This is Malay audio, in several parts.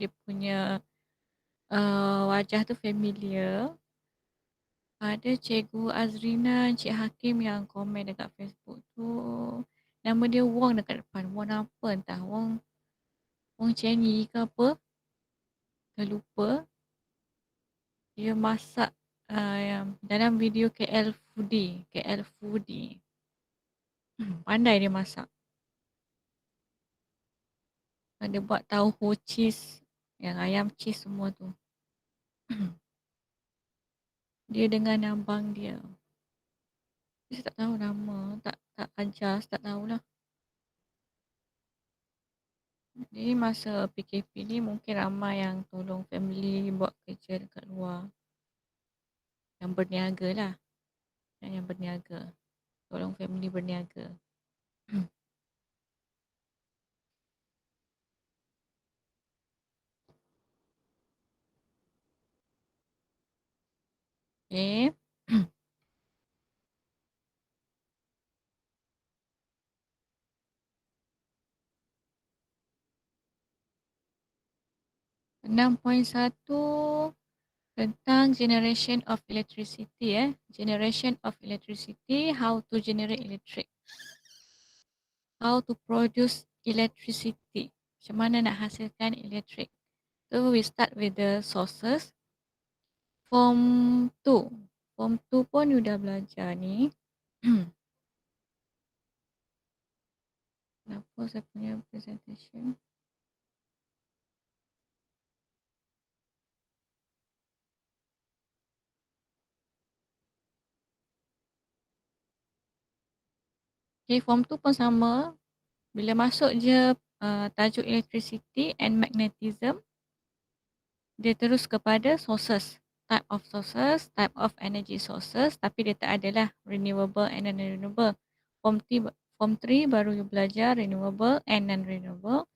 Dia punya wajah tu familiar. Ada Cikgu Azrina, Encik Hakim yang komen dekat Facebook tu. Nama dia Wong dekat depan. Wong apa entah. Wong Chenny ke apa. Terlupa. Dia masak dalam video KL Foodie. KL Foodie. Pandai dia masak. Dia buat tauhu cheese. Yang ayam cheese semua tu. Dia dengan abang dia. Saya tak tahu nama. Tak ajar. Saya tak tahulah. Jadi masa PKP ni mungkin ramai yang tolong family buat kerja dekat luar. Yang berniaga lah. Yang berniaga. Tolong family berniaga. Okay. 6.1 tentang generation of electricity. Generation of electricity, how to generate electric. How to produce electricity. Macam mana nak hasilkan elektrik. So we start with the sources. Form 2. Form 2 pun you dah belajar ni. Kenapa saya punya presentation? Okay, form 2 pun sama. Bila masuk je tajuk electricity and magnetism, dia terus kepada sources. Type of sources, type of energy sources. Tapi dia tak adalah renewable and non-renewable. Form 3 baru you belajar renewable and non-renewable.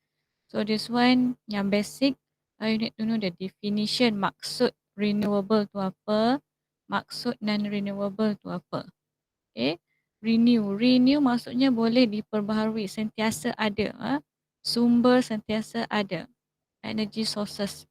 So this one yang basic, you need to know the definition, maksud renewable tu apa, maksud non-renewable tu apa. Okay. Renew maksudnya boleh diperbaharui, sentiasa ada. Sumber sentiasa ada. Energy sources.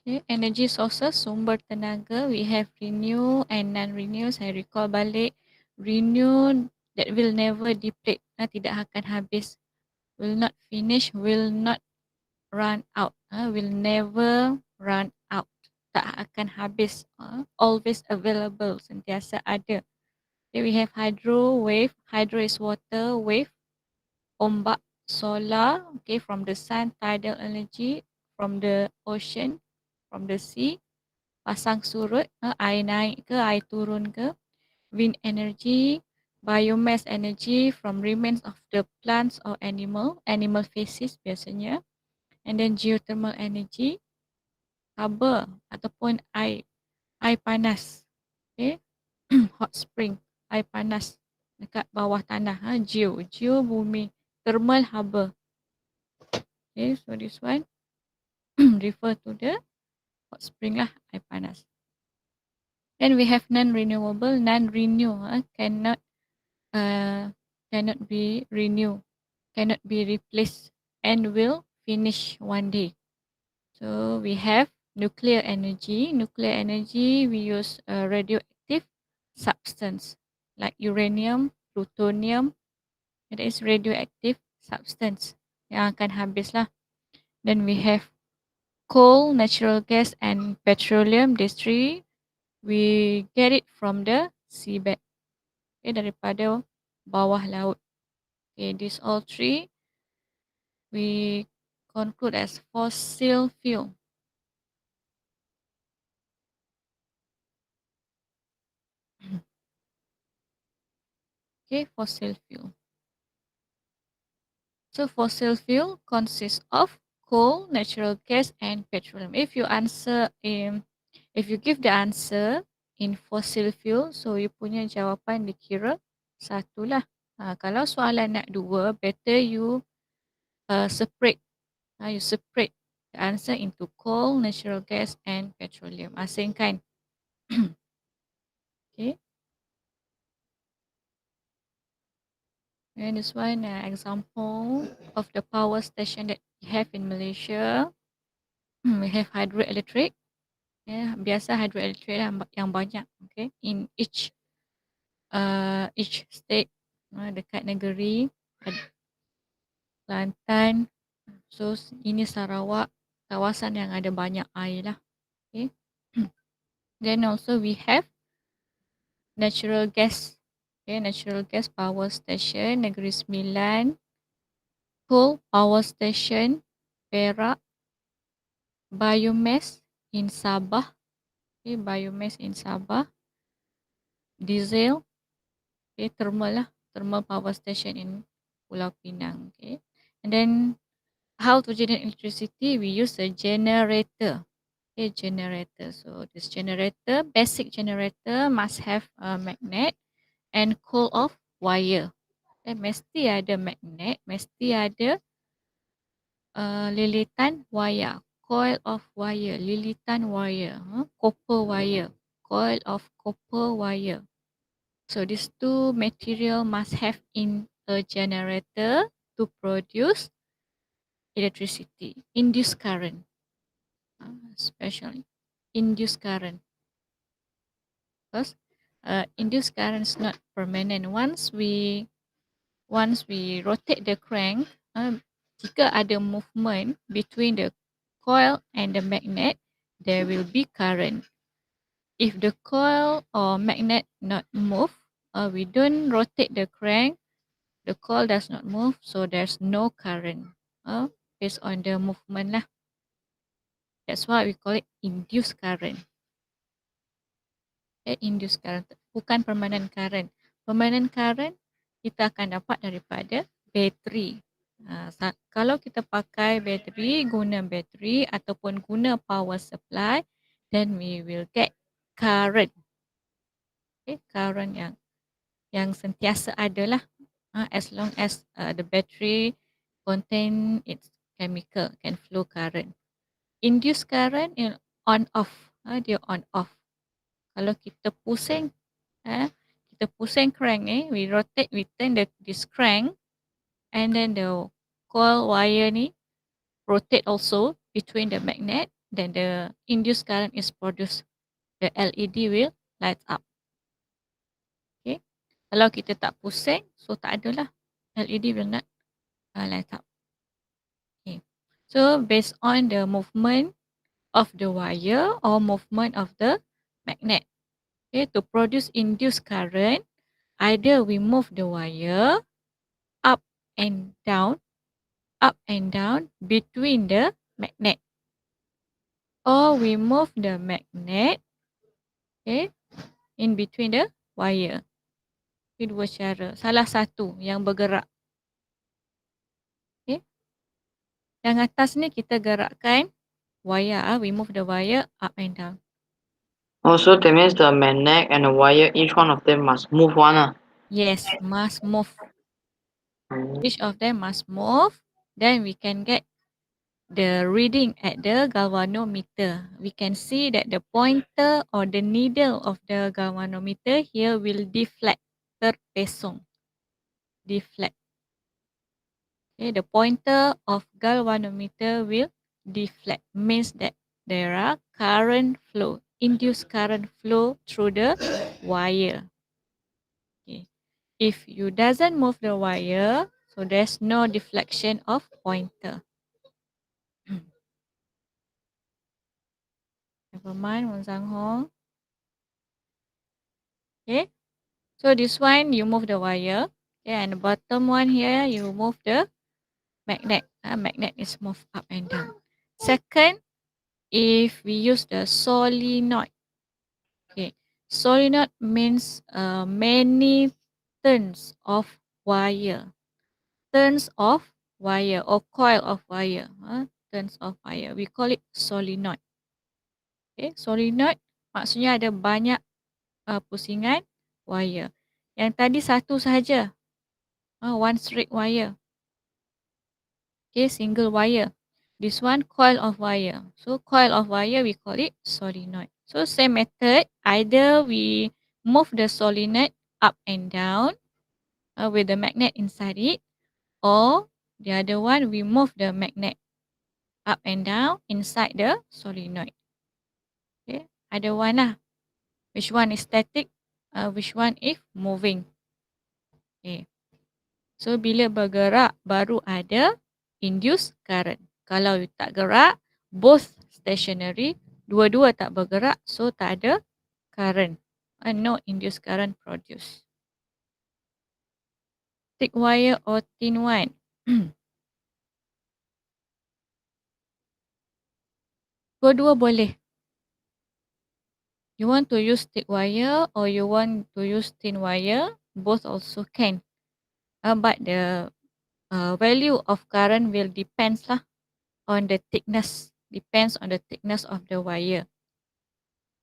Okay. Energy sources, sumber tenaga. We have renew and non-renew. Saya recall balik. Renew that will never deplete. Tidak akan habis. Will not finish, will not run out. Will never run out. Tak akan habis. Always available. Sentiasa ada. Okay, we have hydro, wave. Hydro is water, wave. Ombak, solar. Okay, from the sun, tidal energy. From the ocean, from the sea. Pasang surut, air naik ke, air turun ke. Wind energy, biomass energy from remains of the plants or animal feces biasanya. And then geothermal energy, haba ataupun air panas. Okay. Hot spring, air panas dekat bawah tanah. Geo bumi, thermal haba. Okay, so this one refer to the hot spring lah, air panas. Then we have non-renewable, non-renew, cannot be renewed, cannot be replaced, and will finish one day. So we have nuclear energy. Nuclear energy, we use radioactive substance like uranium, plutonium. It is radioactive substance yang akan habis lah. Then we have coal, natural gas, and petroleum. These three, we get it from the seabed. Okay, daripada bawah laut. Okay, these all three, we conclude as fossil fuel. Okay, fossil fuel. So fossil fuel consists of coal, natural gas, and petroleum. If you give the answer in fossil fuel, so you punya jawapan dikira satu lah. Kalau soalan nak 2, better you separate. You separate the answer into coal, natural gas and petroleum. Asingkan. Okay. And this one example of the power station that we have in Malaysia. We have hydroelectric. Biasa hydroelectric yang banyak. Okay. In each state dekat negeri. Kelantan. So ini Sarawak, kawasan yang ada banyak air lah. Okay. Then also we have natural gas. Okay, natural gas power station Negeri Sembilan. Coal power station Perak. Biomass in Sabah. Okay, biomass in Sabah. Diesel. Okay, thermal lah. Thermal power station in Pulau Pinang. Okay. And then how to generate electricity? We use a generator. Okay, generator. So this generator, basic generator must have a magnet and coil of wire. Mesti ada magnet, mesti ada lilitan wire, coil of wire, lilitan wire, copper wire, coil of copper wire. So these two material must have in a generator to produce electricity, induced current, especially induced current. Because induced current is not permanent. Once we rotate the crank, jika ada movement between the coil and the magnet, there will be current. If the coil or magnet not move, we don't rotate the crank, the coil does not move, so there's no current based on the movement lah. That's why we call it induced current. Induced current, bukan permanent current. Permanent current kita akan dapat daripada bateri. Kalau kita pakai bateri, guna bateri ataupun guna power supply, then we will get current. Okay, current yang sentiasa ada lah. As long as the battery contain its chemical, can flow current. Induced current on off. Dia on off. Kalau kita pusing, crank ni, we rotate, we turn this crank, and then the coil wire ni rotate also between the magnet, then the induced current is produced. The LED will light up. Okay. Kalau kita tak pusing, so tak adalah. LED will not light up. Okay. So based on the movement of the wire or movement of the magnet, okay, to produce induced current, either we move the wire up and down between the magnet, or we move the magnet, okay, in between the wire. Ini dua cara. Salah satu yang bergerak. Okay. Yang atas ni kita gerakkan wire. We move the wire up and down. Also, that means the magnet and the wire, each one of them must move one. Yes, must move. Each of them must move. Then we can get the reading at the galvanometer. We can see that the pointer or the needle of the galvanometer here will deflect, terpesong. Deflect. Okay, the pointer of galvanometer will deflect, means that there are current flow, induced current flow through the wire. Okay. If you doesn't move the wire, so there's no deflection of pointer. Never mind, Wong Sang Hong. Okay. So this one, you move the wire. Okay, and the bottom one here, you move the magnet. Magnet is moved up and down. Second, if we use the solenoid. Okay, solenoid means many turns of wire. Turns of wire or coil of wire. Turns of wire. We call it solenoid. Okay, solenoid maksudnya ada banyak pusingan wire. Yang tadi satu sahaja. one straight wire. Okay, single wire. This one coil of wire. So coil of wire we call it solenoid. So same method, either we move the solenoid up and down with the magnet inside it, or the other one we move the magnet up and down inside the solenoid. Okay, either one lah. Which one is static, which one is moving. Okay. So bila bergerak baru ada induced current. Kalau tak gerak, both stationary, dua-dua tak bergerak, so tak ada current. No induced current produced. Thick wire or thin one. Dua-dua boleh. You want to use thick wire or you want to use thin wire, both also can. But the value of current will depends lah on the thickness. Depends on the thickness of the wire.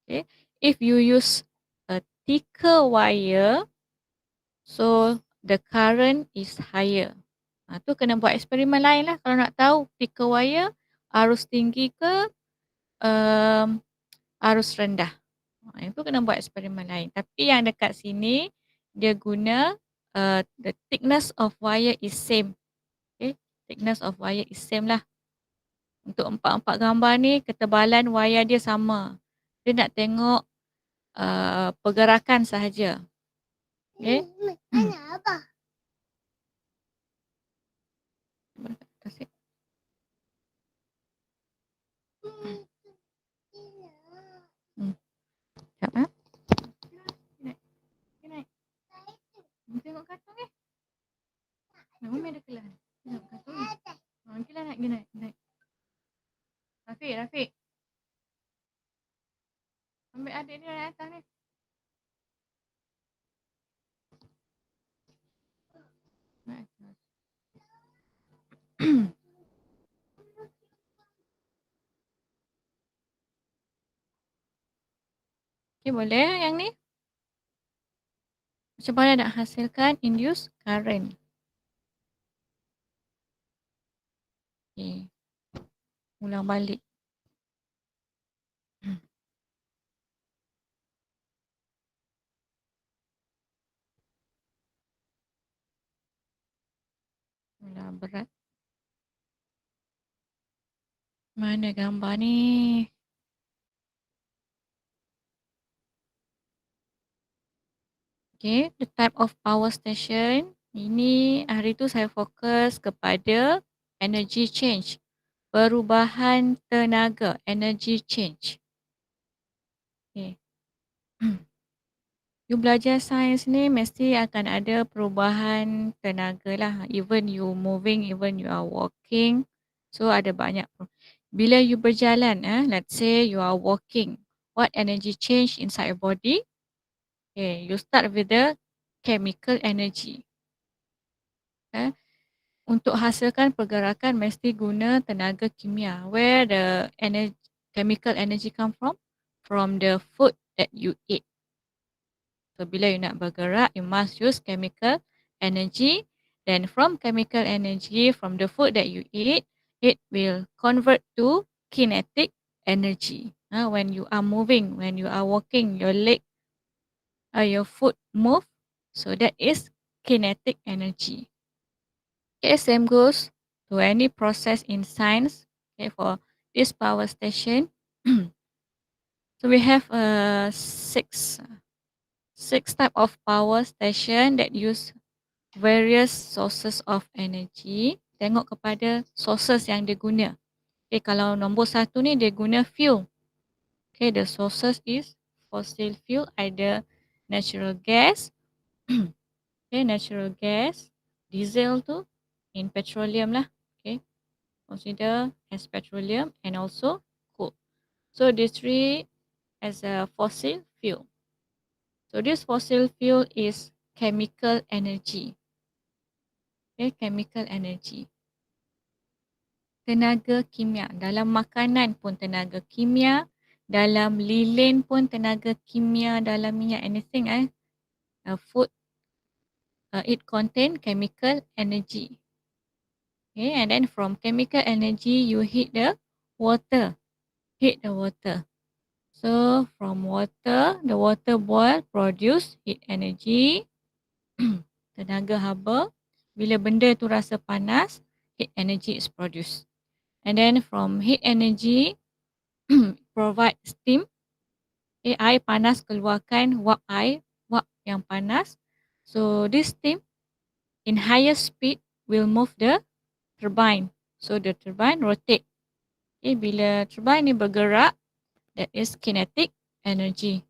Okay. If you use a thicker wire, so the current is higher. Tu kena buat eksperimen lain lah kalau nak tahu thicker wire arus tinggi ke arus rendah. Itu kena buat eksperimen lain. Tapi yang dekat sini dia guna the thickness of wire is same. Okay. Thickness of wire is same lah. Untuk empat-empat gambar ni ketebalan wire dia sama. Dia nak tengok pergerakan sahaja. Okay. Sekejap eh. Naik. Tengok kartun ni. Mami ada kelas. Tengok kartun ni. Okey lah naik. Rafiq. Ambil adik dia naik atas ni. Naik atas. Okey, boleh yang ni? Macam mana nak hasilkan induced current? Okey. Ulang balik. Ulang berat. Mana gambar ni? Okay, the type of power station. Ini hari tu saya fokus kepada energy change. Perubahan tenaga, energy change. Okay. You belajar sains ni mesti akan ada perubahan tenaga lah. Even you moving, even you are walking. So ada banyak. Bila you berjalan, let's say you are walking. What energy change inside your body? Okay, you start with the chemical energy. Untuk hasilkan pergerakan mesti guna tenaga kimia. Where the chemical energy come from? From the food that you eat. So bila you nak bergerak, you must use chemical energy. Then from chemical energy, from the food that you eat, it will convert to kinetic energy. When you are moving, when you are walking, your leg, your foot move. So that is kinetic energy. Okay, same goes to any process in science. Okay, for this power station. So we have six type of power station that use various sources of energy. Tengok kepada sources yang dia guna. Okay, kalau nombor 1 ni dia guna fuel. Okay, the sources is fossil fuel, either natural gas. Okay, natural gas, diesel tu in petroleum lah. Okay, consider as petroleum and also coal. So these three as a fossil fuel. So this fossil fuel is chemical energy. Okay, chemical energy. Tenaga kimia. Dalam makanan pun tenaga kimia. Dalam lilin pun tenaga kimia. Dalam minyak, anything food it contain chemical energy. Okay, and then from chemical energy, you heat the water. Heat the water. So from water, the water boil, produce heat energy. Tenaga haba. Bila benda tu rasa panas, heat energy is produced. And then from heat energy, provide steam. Okay, air panas keluarkan wap air, wap yang panas. So this steam in higher speed will move the turbine. So the turbine rotate. Okay, bila turbine ni bergerak, that is kinetic energy.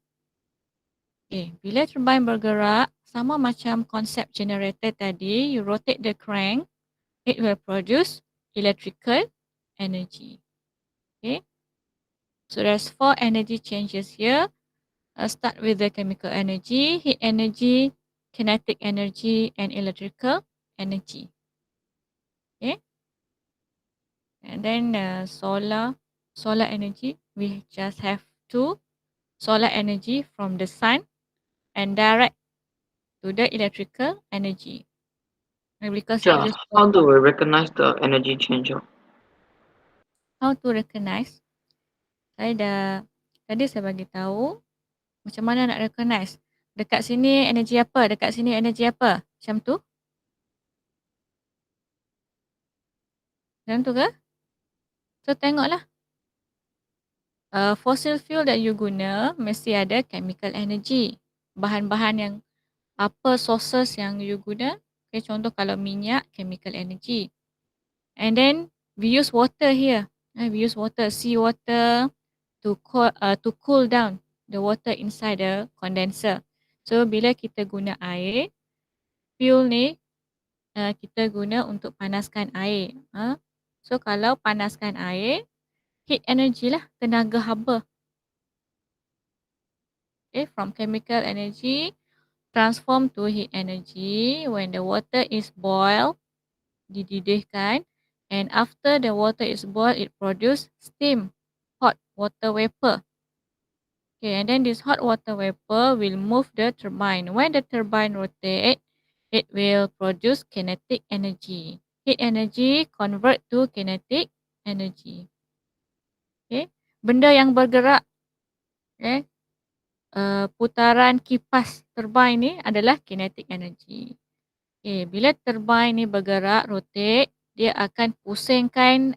Okay, bila turbine bergerak, sama macam konsep generator tadi, you rotate the crank, it will produce electrical energy. Okay, so there's 4 energy changes here. Start with the chemical energy, heat energy, kinetic energy, and electrical energy. Okay, and then solar energy, we just have 2 solar energy from the sun and direct to the electrical energy. Because it Teacher, is how do we recognize the energy changer? how to recognize. Tadi saya bagi tahu macam mana nak recognize. Dekat sini energi apa, dekat sini energi apa. Macam tu? Macam tu ke? So tengoklah. Fossil fuel that you guna mesti ada chemical energy. Bahan-bahan yang apa sources yang you guna. Okay, contoh kalau minyak, chemical energy. And then we use water here. We use water, sea water to cool down the water inside the condenser. So bila kita guna air, fuel ni kita guna untuk panaskan air. So kalau panaskan air, heat energy lah, tenaga haba. Okay, from chemical energy transform to heat energy when the water is boiled, dididihkan, and after the water is boiled, it produce steam, hot water vapor. Okay, and then this hot water vapor will move the turbine. When the turbine rotate, it will produce kinetic energy. Heat energy convert to kinetic energy. Okay, benda yang bergerak, okay, putaran kipas turbine ni adalah kinetic energy. Okay, bila turbine ni bergerak, rotate, dia akan pusingkan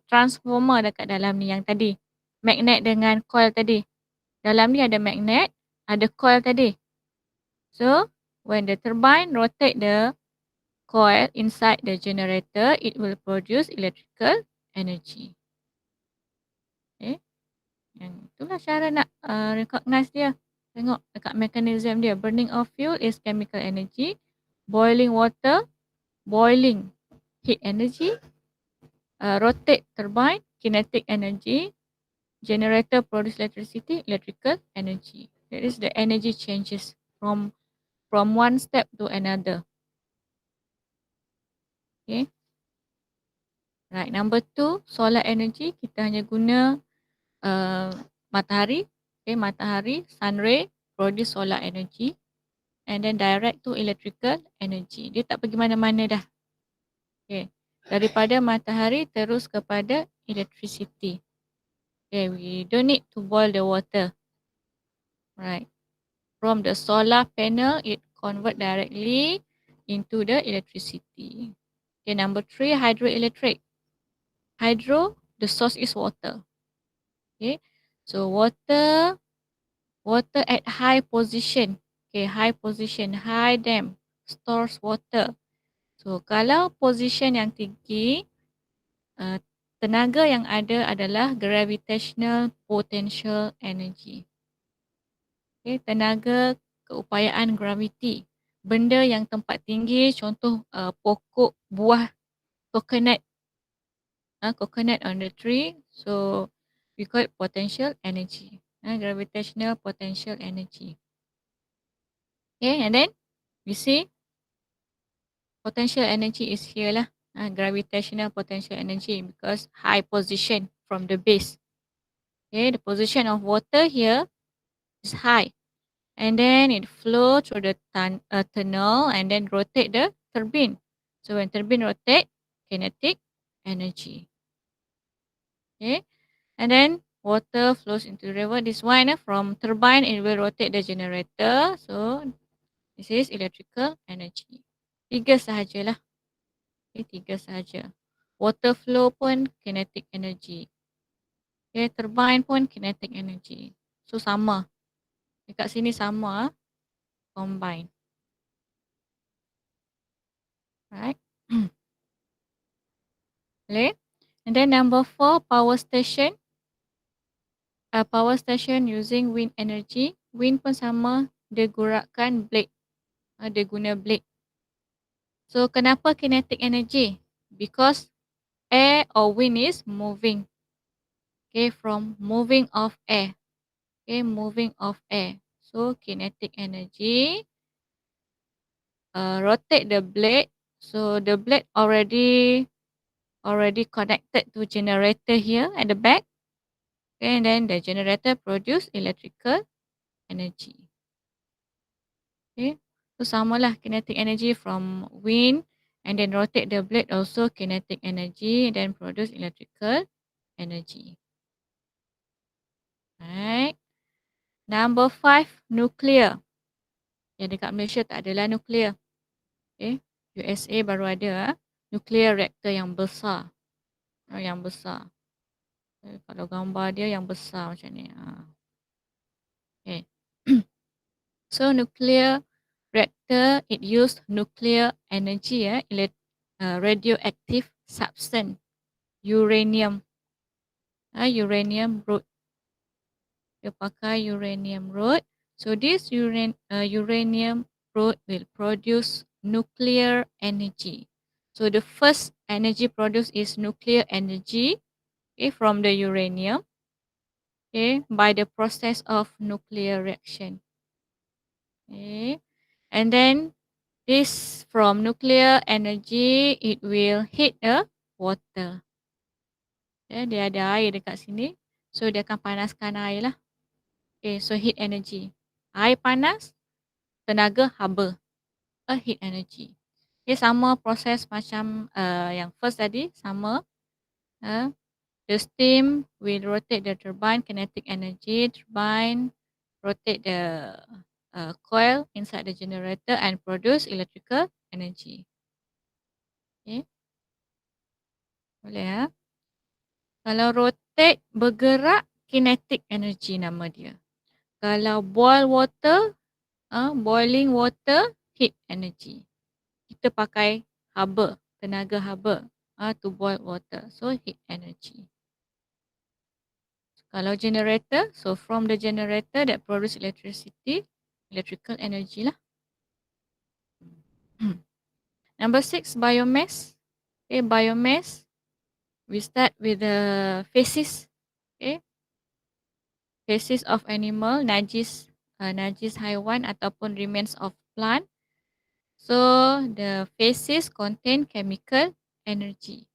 transformer dekat dalam ni yang tadi. Magnet dengan coil tadi. Dalam ni ada magnet, ada coil tadi. So, when the turbine rotate the coil inside the generator, it will produce electrical energy. Okay. Yang itulah cara nak recognize dia. Tengok dekat mechanism dia. Burning of fuel is chemical energy. Boiling water, boiling heat energy. Rotate turbine, kinetic energy. Generator produce electricity, electrical energy. That is the energy changes from one step to another. Okay. Right, number 2, solar energy. Kita hanya guna matahari. Okay, matahari, sun ray, produce solar energy. And then direct to electrical energy. Dia tak pergi mana-mana dah. Okay. Daripada matahari terus kepada electricity. Okay, we don't need to boil the water. Right. From the solar panel, it convert directly into the electricity. Okay, number 3, hydroelectric. Hydro, the source is water. Okay, so water at high position. Okay, high position, high dam, stores water. So kalau position yang tinggi, tenaga yang ada adalah gravitational potential energy. Okay, tenaga keupayaan graviti. Benda yang tempat tinggi, contoh pokok, buah, coconut on the tree. So we call it potential energy. Gravitational potential energy. Okay, and then we see potential energy is here lah. Gravitational potential energy because high position from the base. Okay, the position of water here is high. and then it flow through the tunnel and then rotate the turbine. So when turbine rotate, kinetic energy. Okay, and then water flows into the river. This one from turbine it will rotate the generator. So this is electrical energy. Tiga sahajalah. Okay, tiga sahaja. Water flow pun kinetic energy. Okay, turbine pun kinetic energy. So sama. Dekat sini sama combine. Right? Boleh? And then number 4, power station. Power station using wind energy. Wind pun sama, dia gunakan blade. Dia guna blade. So kenapa kinetic energy? Because air or wind is moving. Okay, from moving of air. Okay, moving of air. So kinetic energy rotate the blade. So the blade already connected to generator here at the back. Okay, and then the generator produce electrical energy. Okay, so samalah kinetic energy from wind and then rotate the blade also kinetic energy and then produce electrical energy. Right. Number 5, nuclear. Yang dekat Malaysia tak adalah nuclear. Okay, USA baru ada nuclear reactor yang besar. Yang besar. Kalau gambar dia yang besar macam ni. Okay. So nuclear reactor, it use nuclear energy, radioactive substance, uranium. Uranium root. Dia pakai uranium root. So this uranium root will produce nuclear energy. So the first energy produced is nuclear energy, okay, from the uranium, okay, by the process of nuclear reaction. Okay. And then this from nuclear energy, it will heat the water. Okay, dia ada air dekat sini. So dia akan panaskan air lah. Okay, so heat energy. Air panas, tenaga haba. Heat energy. Okay, sama proses macam yang first tadi, sama. The steam will rotate the turbine, kinetic energy. Turbine rotate the coil inside the generator and produce electrical energy. Okay. Boleh ya. Kalau rotate, bergerak, kinetic energy nama dia. Kalau boiling water, heat energy. Kita pakai haba, tenaga haba to boil water. So heat energy. Kalau generator, so from the generator that produce electricity, electrical energy lah. Number 6, biomass. Okay, biomass. We start with the feces. Okay. Feces of animal, najis haiwan ataupun remains of plant. So the feces contain chemical energy.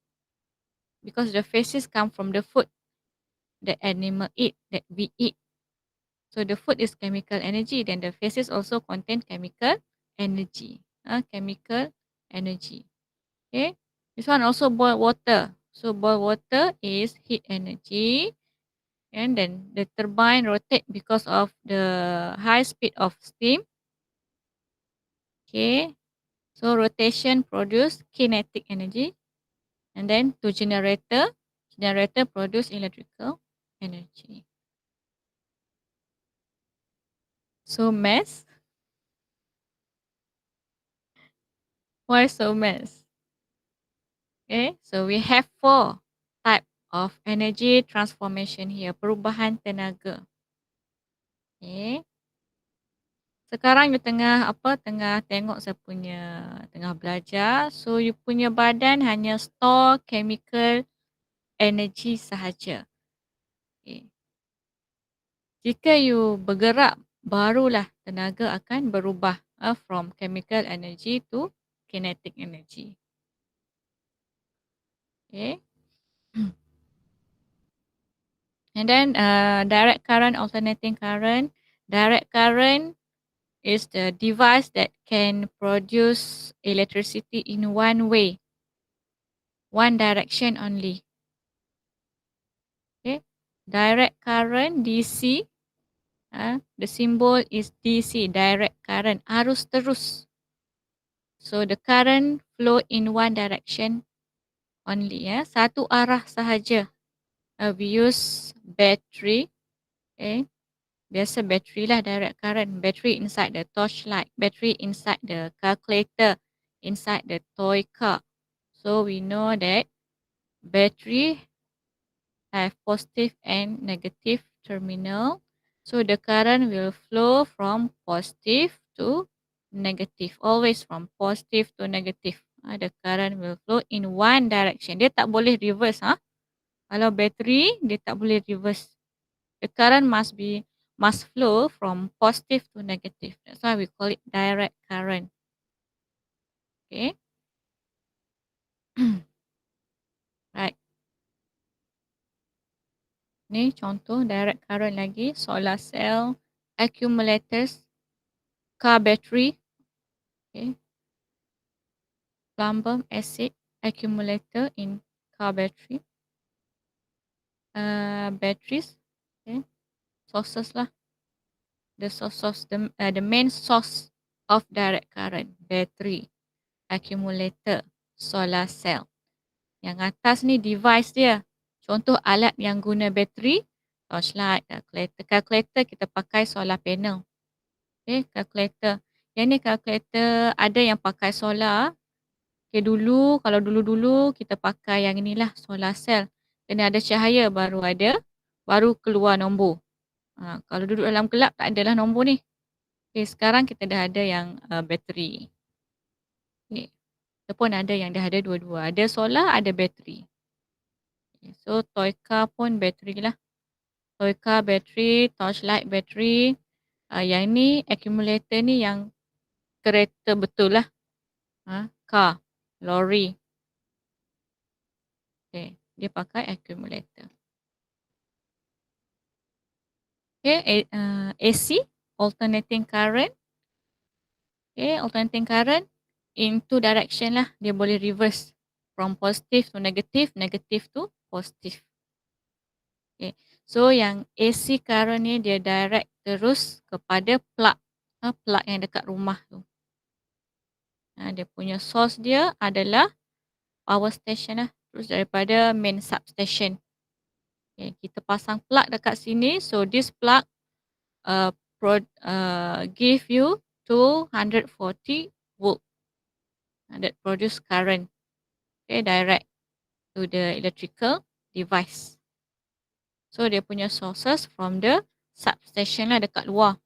Because the feces come from the food that animal eat, that we eat. So the food is chemical energy, then the feces also contain chemical energy. Chemical energy. Okay. This one also boil water. So boil water is heat energy. And then the turbine rotate because of the high speed of steam. Okay. So rotation produce kinetic energy. And then to generator produce electrical energy. So mass. Why so mass? Okay, so we have 4 type of energy transformation here. Perubahan tenaga. Okay. Sekarang you tengah tengok saya punya, tengah belajar. So you punya badan hanya store chemical energy sahaja. Okay. Jika you bergerak, barulah tenaga akan berubah from chemical energy to kinetic energy. Okay. And then direct current, alternating current. Direct current is the device that can produce electricity in one way, one direction only. Okay, direct current DC. The symbol is DC, direct current, arus terus. So the current flow in one direction only, satu arah sahaja. We use battery. Okay, biasa battery lah direct current. Battery inside the torchlight, battery inside the calculator, inside the toy car. So we know that battery have positive and negative terminal. So the current will flow from positive to negative. Always from positive to negative. The current will flow in one direction. Dia tak boleh reverse. Kalau battery, dia tak boleh reverse. The current must flow from positive to negative. That's why we call it direct current. Okay. Right. Ni contoh direct current lagi. Solar cell, accumulators, car battery. Okay. Plumbum acid accumulator in car battery. Batteries. Okay. Sources lah. The main source of direct current. Battery, accumulator, solar cell. Yang atas ni device dia. Contoh alat yang guna bateri, torchlight, calculator. Calculator kita pakai solar panel. Okay, calculator. Yang ni calculator ada yang pakai solar. Okay, dulu, kalau dulu-dulu kita pakai yang inilah solar cell. Kena ada cahaya baru keluar nombor. Kalau duduk dalam gelap tak adalah nombor ni. Okay, sekarang kita dah ada yang bateri. Okay. Kita pun ada yang dah ada dua-dua. Ada solar, ada bateri. So toy car pun bateri lah. Toy car bateri, torchlight bateri. Yang ni accumulator ni yang kereta betul lah. Car, lorry. Okay, dia pakai accumulator. Okay, AC, alternating current. Okay, alternating current in two direction lah. Dia boleh reverse from positive to negative, negative to positive. Okay. So yang AC current ni dia direct terus kepada plug. Plug yang dekat rumah tu. Dia punya source dia adalah power station lah. Terus daripada main substation. Okay, kita pasang plug dekat sini. So this plug give you 240 volt. That produce current. Okay, direct to the electrical device. So dia punya sources from the substation lah dekat luar.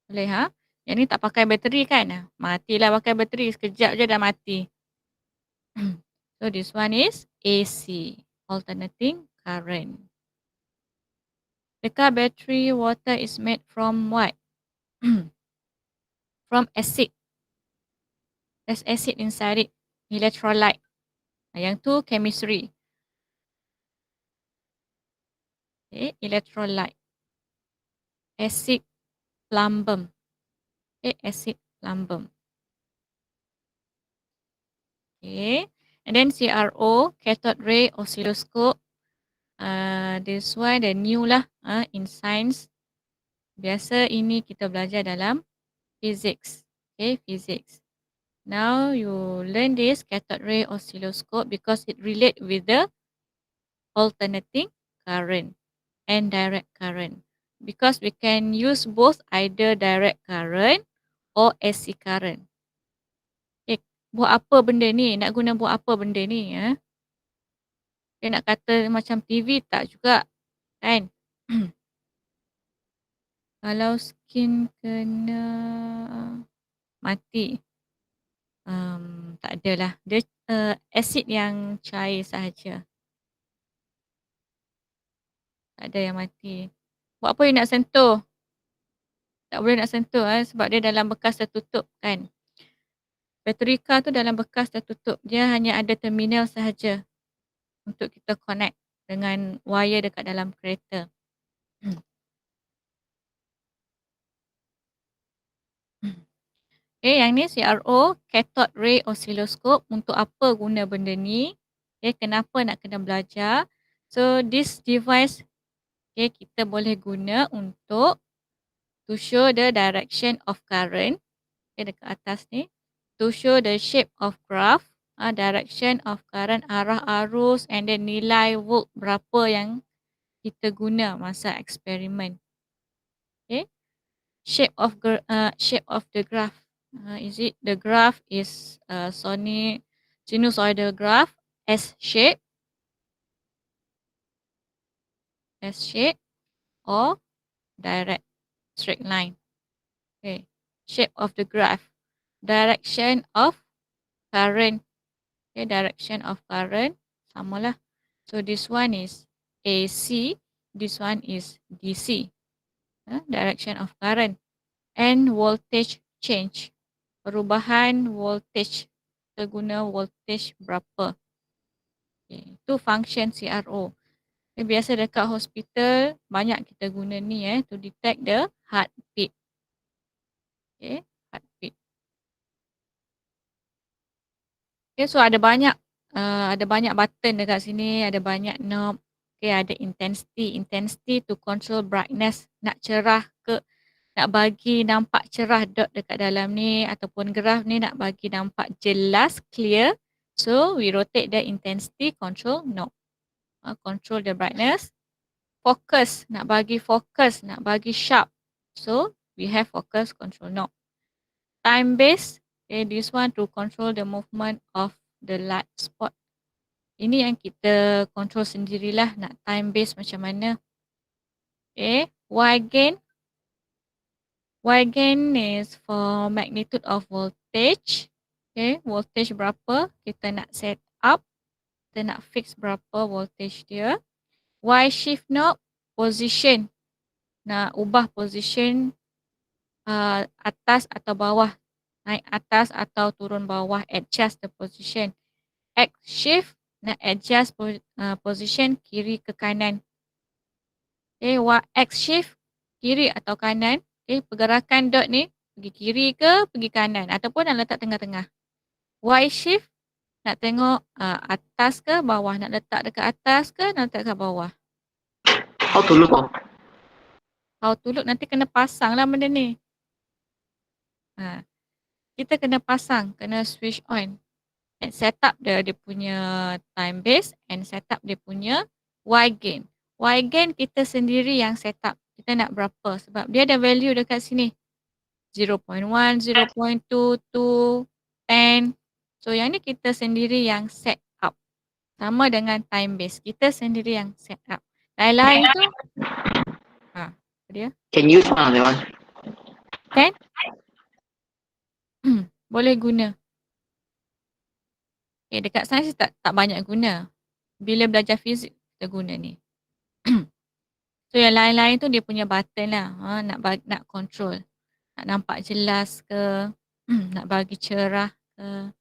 Boleh Yang ni tak pakai bateri kan? Matilah pakai bateri. Sekejap je dah mati. So this one is AC, alternating current. The car battery water is made from what? From acid. There's acid inside it. Electrolyte. Yang tu chemistry. Okay, electrolyte. Acid plumbum. Okay, acid plumbum. Okay, and then CRO, cathode ray oscilloscope. This one the new lah in science. Biasa ini kita belajar dalam physics. Okay, physics. Now you learn this cathode ray oscilloscope because it relate with the alternating current and direct current. Because we can use both either direct current or AC current. Okay, buat apa benda ni? Nak guna buat apa benda ni? Dia nak kata macam TV tak juga kan? Kalau skin kena mati, tak adalah. Dia asid yang cair sahaja. Tak ada yang mati. Buat apa you nak sentuh? Tak boleh nak sentuh sebab dia dalam bekas tertutup kan. Bateri car tu dalam bekas tertutup. Dia hanya ada terminal sahaja untuk kita connect dengan wire dekat dalam kereta. Okay, yang ni CRO, cathode ray oscilloscope. Untuk apa guna benda ni? Okay, kenapa nak kena belajar? So, this device, okay, kita boleh guna untuk to show the direction of current. Okay, dekat atas ni. To show the shape of graph, direction of current, arah arus, and then nilai volt berapa yang kita guna masa eksperimen. Okay. Shape of the graph. Is it the graph is sinusoidal graph, S shape, or direct straight line. Okay. Shape of the graph. Direction of current. Okay, direction of current samalah. So this one is AC, this one is DC. Direction of current. And voltage change. Perubahan voltage. Kita guna voltage berapa. Okay. Itu function CRO. Okay, biasa dekat hospital banyak kita guna ni to detect the heartbeat. Okay, heartbeat. Okay, so ada banyak button dekat sini, ada banyak knob. Okay, ada intensity. Intensity to control brightness. Nak cerah ke, nak bagi nampak cerah dot dekat dalam ni ataupun graf ni nak bagi nampak jelas, clear. So, we rotate the intensity control knob. Control the brightness. Focus, nak bagi fokus, nak bagi sharp. So, we have focus control knob. Time base, okay, this one to control the movement of the light spot. Ini yang kita control sendirilah nak time base macam mana. Okay, Y gain. Y gain is for magnitude of voltage. Okay, voltage berapa kita nak set up. Kita nak fix berapa voltage dia. Y shift knob, position. Nak ubah position atas atau bawah. Naik atas atau turun bawah. Adjust the position. X shift, nak adjust position kiri ke kanan. Okay, X shift, kiri atau kanan. Okay, pergerakan dot ni pergi kiri ke pergi kanan ataupun nak letak tengah-tengah. Y shift, nak tengok atas ke bawah, nak letak dekat atas ke nak letak dekat bawah. How to look? How to look, nanti kena pasang lah benda ni. Kita kena pasang, kena switch on. And set up dia punya time base and set up dia punya Y gain. Y gain kita sendiri yang set up. Kita nak berapa sebab dia ada value dekat sini. 0.1, 0.2, 2, 10. So yang ni kita sendiri yang set up. Sama dengan time base. Kita sendiri yang set up. Lain-lain tu. Dia. Can use one of that one? Can? Boleh guna. Okay, dekat sains tak banyak guna. Bila belajar fizik kita guna ni. So yang lain-lain tu dia punya button lah. Nak control. Nak nampak jelas ke. Nak bagi cerah ke.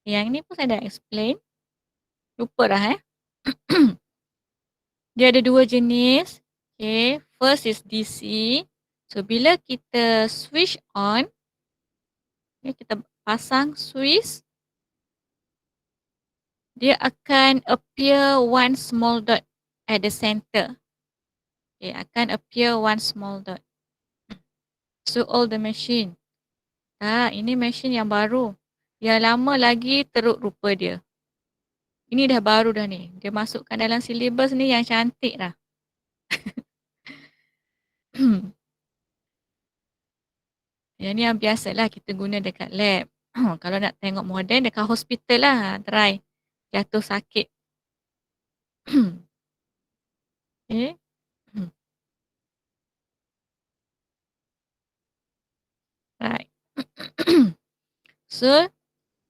Yang ni pun saya dah explain. Lupa dah Dia ada dua jenis. Okay. First is DC. So bila kita switch on. Okay, kita pasang switch. Dia akan appear one small dot at the center. Okay, akan appear one small dot. So all the machine. Ini machine yang baru. Yang lama lagi teruk rupa dia. Ini dah baru dah ni. Dia masukkan dalam syllabus ni yang cantik dah. Yang ni yang biasalah kita guna dekat lab. Kalau nak tengok modern dekat hospital lah. Try. Jatuh sakit. Okay. Right. So,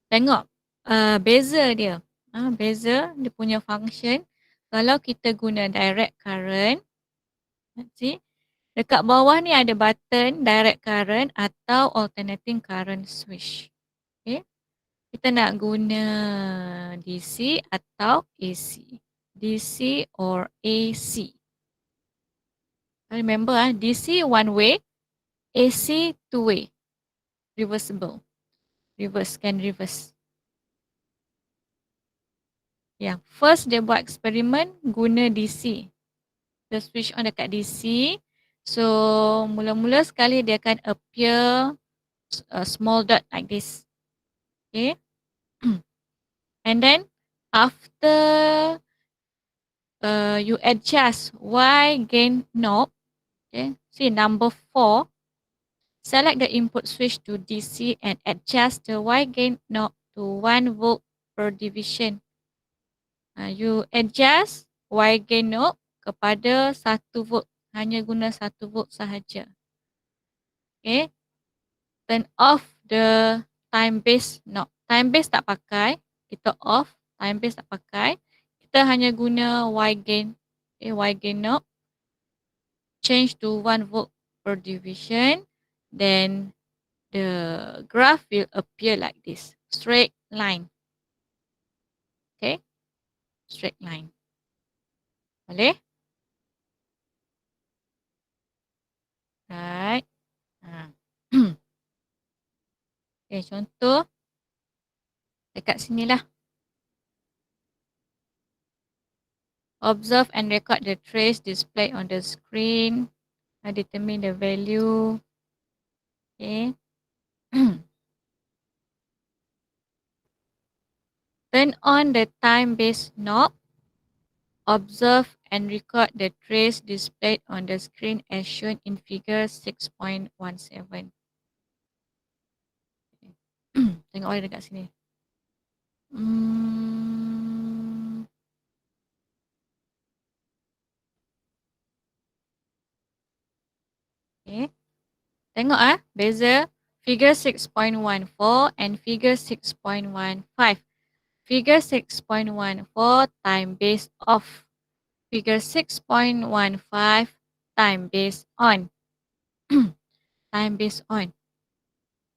tengok beza dia. Beza dia punya function. Kalau kita guna direct current, see, dekat bawah ni ada button direct current atau alternating current switch. Okay. Kita nak guna DC atau AC. DC or AC. Remember DC one way, AC two way. Reversible. Reverse, can reverse. Yang first dia buat eksperimen guna DC. Dia switch on dekat DC. So mula-mula sekali dia akan appear a small dot like this. Okay. And then after you adjust Y gain knob, okay, see number 4, select the input switch to DC and adjust the Y gain knob to 1 volt per division. You adjust Y gain knob kepada 1 volt, hanya guna 1 volt sahaja. Okay, turn off the time base knob. Time base tak pakai, kita off, time base tak pakai. Kita hanya guna Y gain, okay, Y gain knob. Change to 1 volt per division, then the graph will appear like this, straight line. Okay, straight line. Boleh? Right. Okay, contoh dekat sini lah. Observe and record the trace displayed on the screen. Determine the value. Okay. Turn on the time-based knob. Observe and record the trace displayed on the screen as shown in figure 6.17. Tengok ada dekat sini. Okay. Tengok beza figure 6.14 and figure 6.15. Figure 6.14 time base off. Figure 6.15 time base on. Time base on.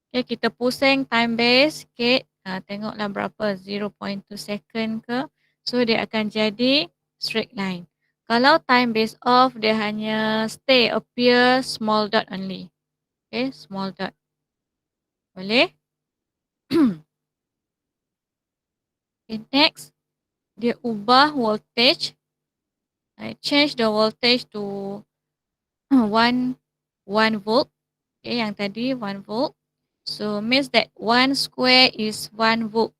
Okay, kita pusing time base sikit. Tengoklah berapa, 0.2 second ke. So dia akan jadi straight line. Kalau time base off, dia hanya stay appear small dot only. Okay, small dot. Boleh? Okay, next. Dia ubah voltage. I change the voltage to 1 volt. Okay, yang tadi 1 volt. So means that 1 square is 1 volt.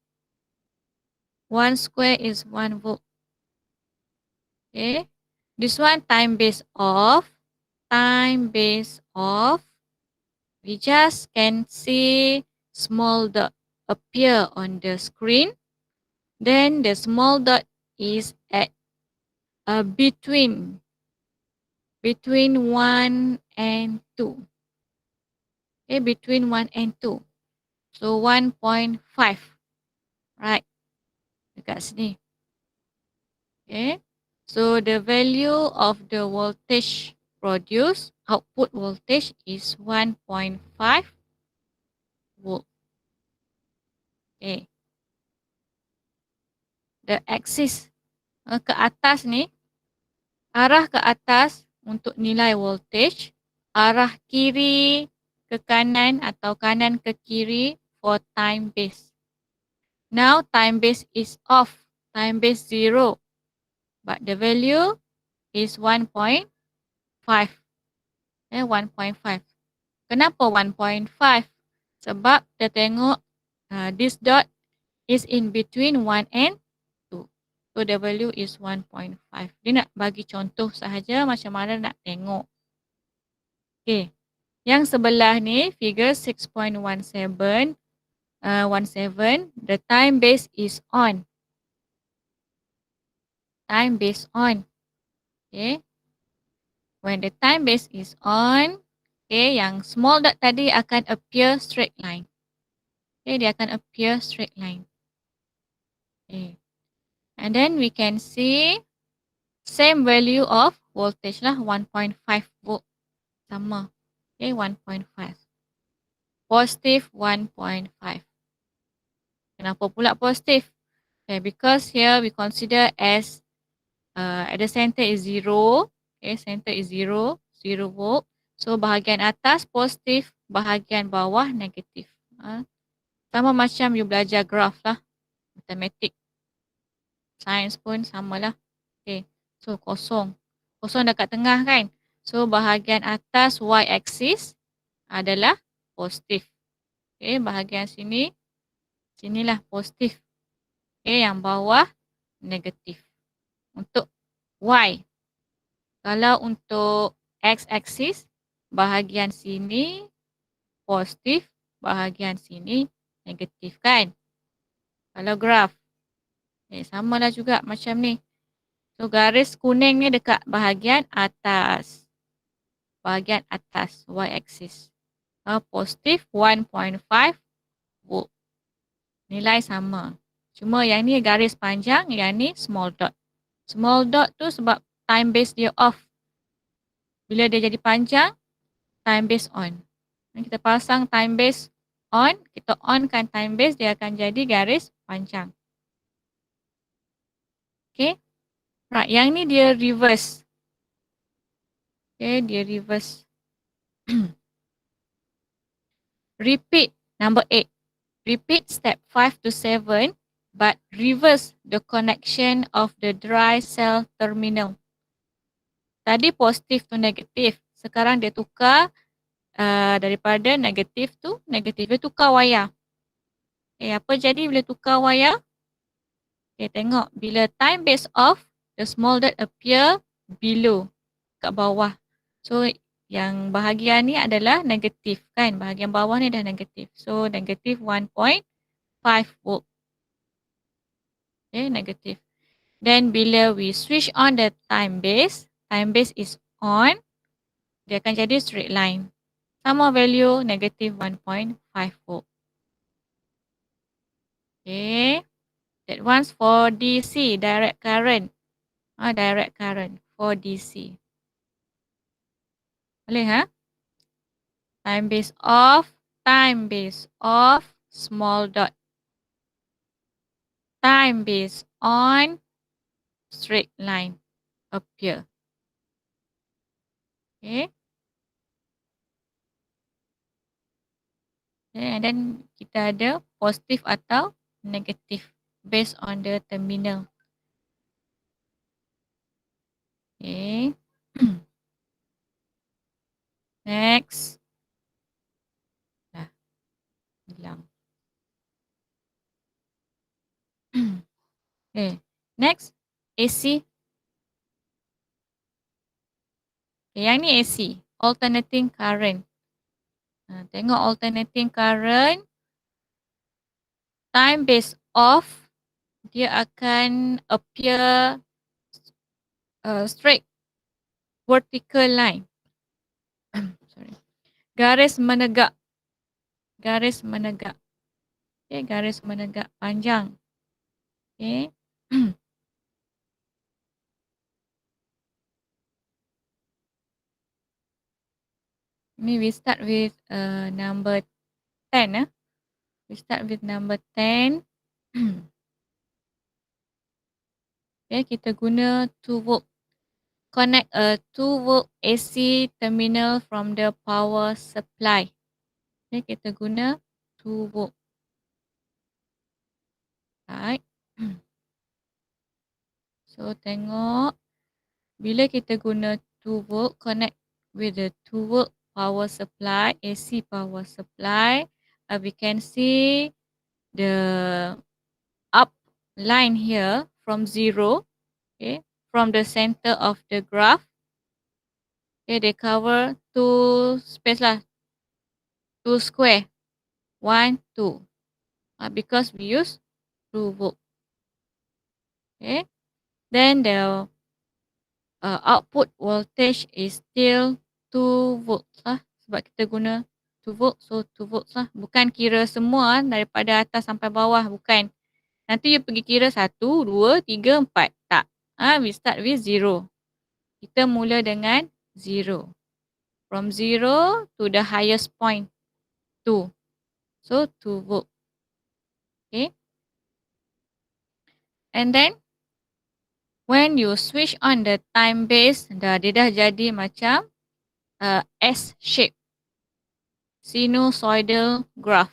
1 square is 1 volt. Okay. This one time base off. Time base off. We just can see small dot appear on the screen. Then the small dot is at between 1 and 2. Okay, between 1 and 2. So 1.5. Right. Dekat sini. Okay. So the value of the voltage produced, output voltage is 1.5 volt. Okay. The axis ke atas ni, arah ke atas untuk nilai voltage, arah kiri ke kanan atau kanan ke kiri for time base. Now time base is off, time base 0, but the value is 1.5. 1.5. Kenapa 1.5? Sebab kita tengok this dot is in between 1 and 2. So the value is 1.5. Dia nak bagi contoh sahaja macam mana nak tengok. Okay. Yang sebelah ni figure 6.17. 17, the time base is on. Time base on. Okay. When the time base is on, okay, yang small dot tadi akan appear straight line. Okay, dia akan appear straight line. Okay. And then we can see same value of voltage lah, 1.5 volt. Sama. Okay, 1.5. Positive 1.5. Kenapa pula positive? Okay, because here we consider as at the center is 0. Okay, center is 0. 0 volt. So bahagian atas positif, bahagian bawah negatif. Sama macam you belajar graph lah. Matematik. Sains pun samalah. Okay. So kosong. Kosong dekat tengah kan. So bahagian atas y-axis adalah positif. Okay. Bahagian sini. Sinilah positif. Okay. Yang bawah negatif. Untuk y. Kalau untuk x-axis. Bahagian sini positif. Bahagian sini negatif kan. Kalau graf. Sama lah juga macam ni. So garis kuning ni dekat bahagian atas. Bahagian atas y-axis. Positif 1.5 volt. Nilai sama. Cuma yang ni garis panjang, yang ni small dot. Small dot tu sebab time base dia off. Bila dia jadi panjang, time base on. Kita pasang time base on, kita onkan time base, dia akan jadi garis panjang. Okay. Right, yang ni dia reverse. Okay, dia reverse. Repeat number 8. Repeat step 5 to 7 but reverse the connection of the dry cell terminal. Tadi positif to negatif. Sekarang dia tukar daripada negatif to negatif. Dia tukar wayar. Okay, apa jadi bila tukar wayar? Okay, tengok bila time base off, the small dot appear below, kat bawah. So yang bahagian ni adalah negatif kan. Bahagian bawah ni dah negatif. So negatif 1.5 volt. Okay, negatif. Then bila we switch on the time base is on, dia akan jadi straight line. Sama value negative 1.5 volt. Okay. That one's for DC, direct current. Direct current for DC. Boleh ha? Time base off, small dot. Time base on, straight line appear. Okay. And then kita ada positif atau negatif based on the terminal. Okay. Next. Dah. Hilang. Okay. Next. AC. Okay, yang ni AC. Alternating current. Tengok alternating current. Time base off. Dia akan appear straight vertical line. Sorry. Garis menegak. Garis menegak. Okay, garis menegak panjang. Okay. Ni we start with number 10. We start with number 10. Okay, kita guna 2 volt. Connect a 2 volt AC terminal from the power supply. Okay, kita guna 2 volt. Right. So tengok. Bila kita guna 2 volt, connect with the 2 volt power supply, AC power supply. We can see the up line here from 0. Okay, from the center of the graph. Okay, they cover 2 space lah. 2 square. 1, 2. Because we use 2 volt. Okay. Then the output voltage is still 2 volts lah. Sebab kita guna 2 volt. So 2 volts lah. Bukan kira semua daripada atas sampai bawah. Bukan. Nanti you pergi kira 1, 2, 3, 4. Tak. We start with 0. Kita mula dengan 0. From 0 to the highest point. 2. So 2 volt. Okay. And then when you switch on the time base, dia dah jadi macam S shape. Sinusoidal graph.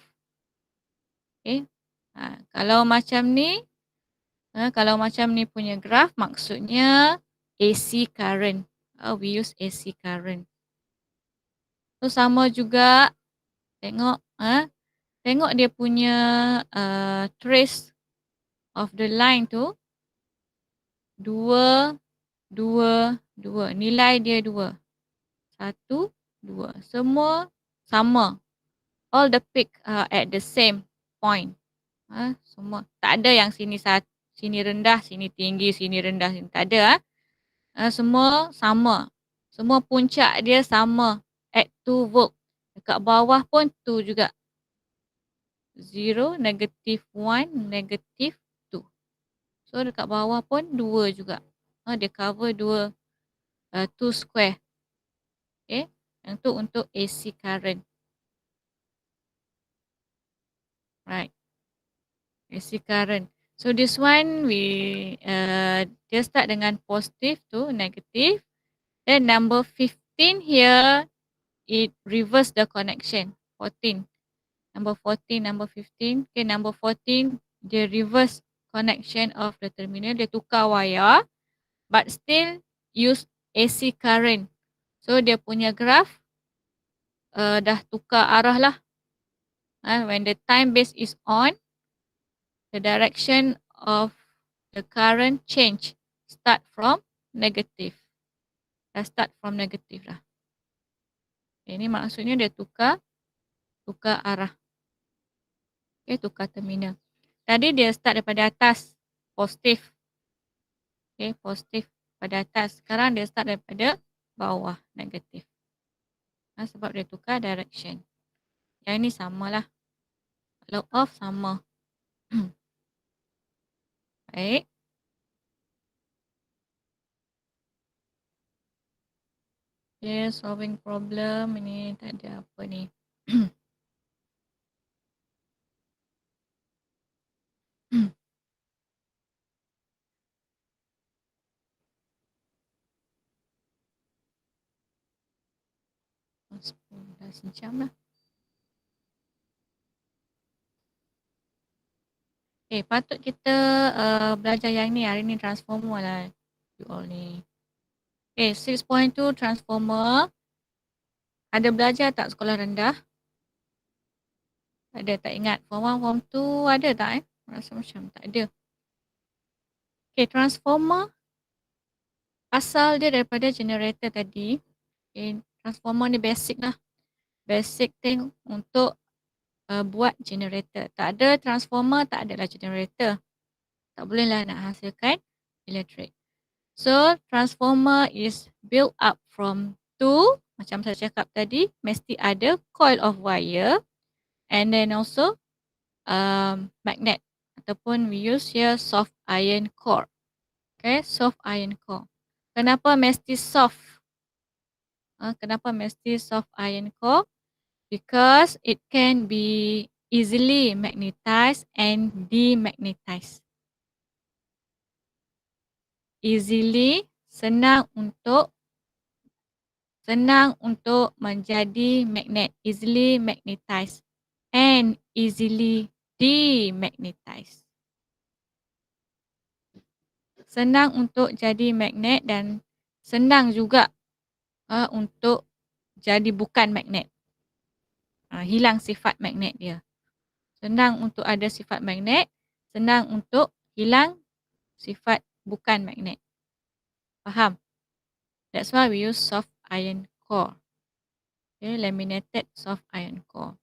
Okay. Kalau macam ni, kalau macam ni punya graph, maksudnya AC current. We use AC current. So sama juga, tengok tengok dia punya trace of the line tu, 2, 2, 2. Nilai dia 2. 1, 2. Semua sama. All the peak at the same point. Semua. Tak ada yang sini rendah, sini tinggi, sini rendah, sini tak ada. Semua sama. Semua puncak dia sama at 2 volt. Dekat bawah pun 2 juga. 0, -1, -2. So dekat bawah pun 2 juga. Dia cover 2 square. Okay. Yang tu untuk AC current. Right. AC current. So this one dia start dengan positive to negative. Then number 15 here, it reverse the connection. 14. Number 14, number 15. Okay, number 14, dia reverse connection of the terminal. Dia tukar wire, but still use AC current. So dia punya graph dah tukar arah lah. When the time base is on, the direction of the current change start from negative. Dah start from negative lah. Ini maksudnya dia tukar arah. Okay, tukar terminal. Tadi dia start daripada atas, positif. Okay, positif pada atas. Sekarang dia start daripada bawah, negatif. Sebab dia tukar direction. Yang ini samalah. Kalau off sama. Baik. Okay, solving problem. Ini tak ada apa ni. Dah sejam lah. Okay, patut kita belajar yang ni. Hari ni transformer lah. You all ni. Okay, 6.2 transformer. Ada belajar tak sekolah rendah? Ada tak ingat? Form 1, Form 2 ada tak Rasa macam tak ada. Okay, transformer asal dia daripada generator tadi. Okay, transformer ni basic lah. Basic thing untuk buat generator. Tak ada transformer, tak adalah generator. Tak bolehlah nak hasilkan elektrik. So, transformer is built up from two, macam saya cakap tadi, mesti ada coil of wire and then also magnet. Ataupun we use here soft iron core. Okay, soft iron core. Kenapa mesti soft? Kenapa mesti soft iron core? Because it can be easily magnetized and demagnetized. Easily, senang untuk menjadi magnet. Easily magnetized and easily demagnetized. Senang untuk jadi magnet dan senang juga untuk jadi bukan magnet. Hilang sifat magnet dia. Senang untuk ada sifat magnet, senang untuk hilang sifat bukan magnet. Faham? That's why we use soft iron core. Okay, laminated soft iron core.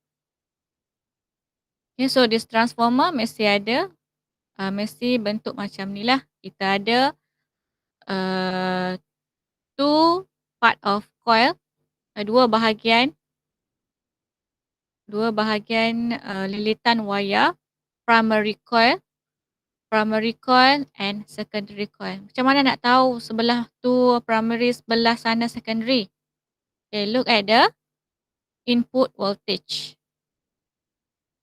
Okay, so this transformer mesti ada, mesti bentuk macam ni lah. Kita ada two part of coil, dua bahagian lilitan wire, primary coil and secondary coil. Macam mana nak tahu sebelah tu primary, sebelah sana secondary? Okay, look at the input voltage.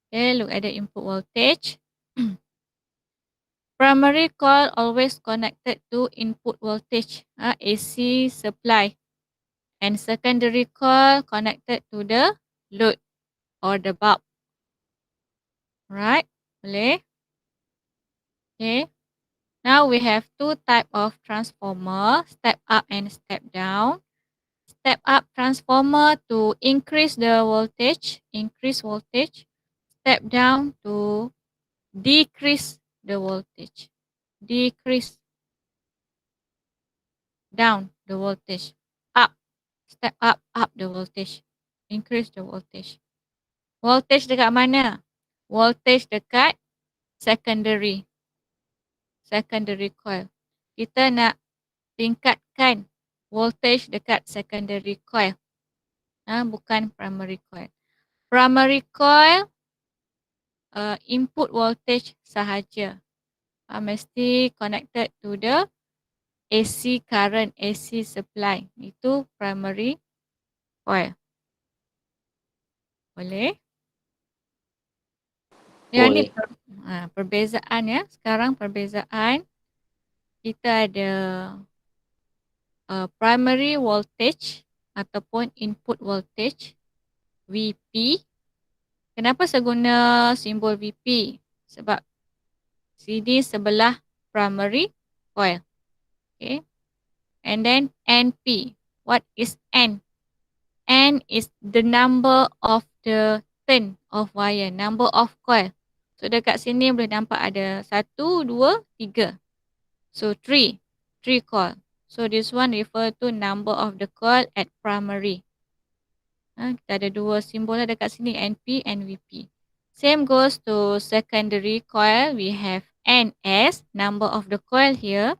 Okay, look at the input voltage. Primary coil always connected to input voltage, AC supply. And secondary coil connected to the load or the bulb. Right? Boleh? Okay. Now we have two type of transformer, step up and step down. Step up transformer to increase the voltage, Step down to decrease the voltage, decrease down the voltage, up, step up the voltage, increase the voltage. Voltage dekat mana? Voltage dekat secondary coil. Kita nak tingkatkan voltage dekat secondary coil. Bukan primary coil. Primary coil input voltage sahaja. Mesti connected to the AC current, AC supply. Itu primary coil. Boleh? Yang ni perbezaan ya. Sekarang perbezaan. Kita ada primary voltage ataupun input voltage VP. Kenapa saya guna simbol VP? Sebab sini sebelah primary coil. Okay. And then NP. What is N? N is the number of the turn of wire, number of coil. So dekat sini boleh nampak ada 1, 2, 3. So 3 coil. So this one refer to number of the coil at primary. Kita ada dua simbol dekat sini, NP and VP. Same goes to secondary coil. We have NS, number of the coil here,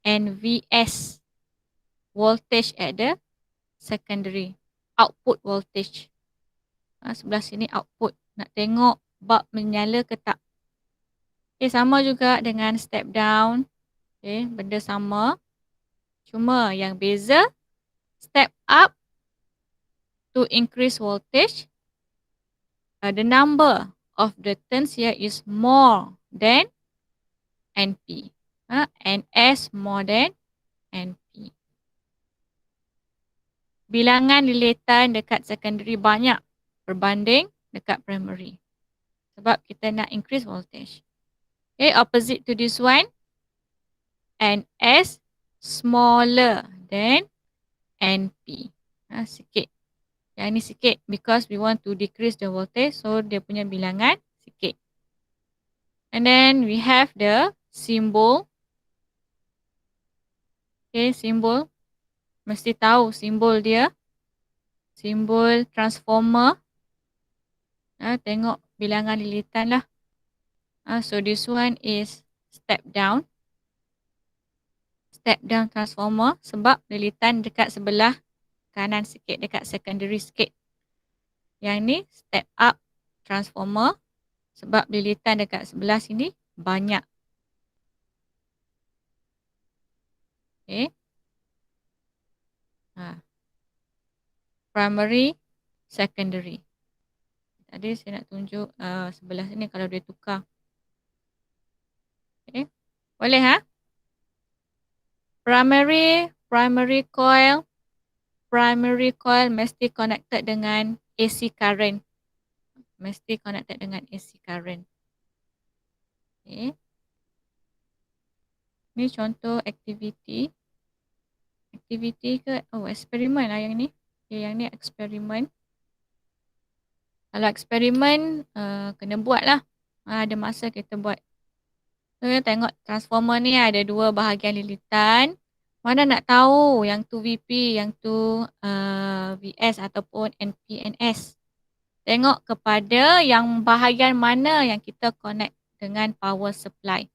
and VS, voltage at the secondary, output voltage. Sebelah sini output. Nak tengok bulb menyala ke tak. Okay, sama juga dengan step down. Okay, benda sama. Cuma yang beza, step up to increase voltage. The number of the turns here is more than NP. NS more than NP. Bilangan lilitan dekat secondary banyak berbanding dekat primary. Sebab kita nak increase voltage. Okay, opposite to this one. NS smaller than NP. Sikit. Yang ni sikit because we want to decrease the voltage. So dia punya bilangan sikit. And then we have the symbol. Okay, simbol. Mesti tahu simbol dia. Simbol transformer. Tengok bilangan lilitan lah. So this one is step down. Step down transformer sebab lilitan dekat sebelah kanan sikit, dekat secondary sikit. Yang ni step up transformer sebab lilitan dekat sebelah sini banyak. Okay. Primary, secondary. Tadi saya nak tunjuk sebelah sini kalau dia tukar. Okay. Boleh Primary coil. Primary coil mesti connected dengan AC current. Mesti connected dengan AC current. Okay. Ni contoh aktiviti. Aktiviti ke? Eksperimen lah yang ni. Okay, yang ni eksperimen. Kalau eksperimen, kena buat lah. Ada masa kita buat. So, tengok transformer ni ada dua bahagian lilitan. Mana nak tahu yang tu VP, yang tu VS ataupun NPNS. Tengok kepada yang bahagian mana yang kita connect dengan power supply.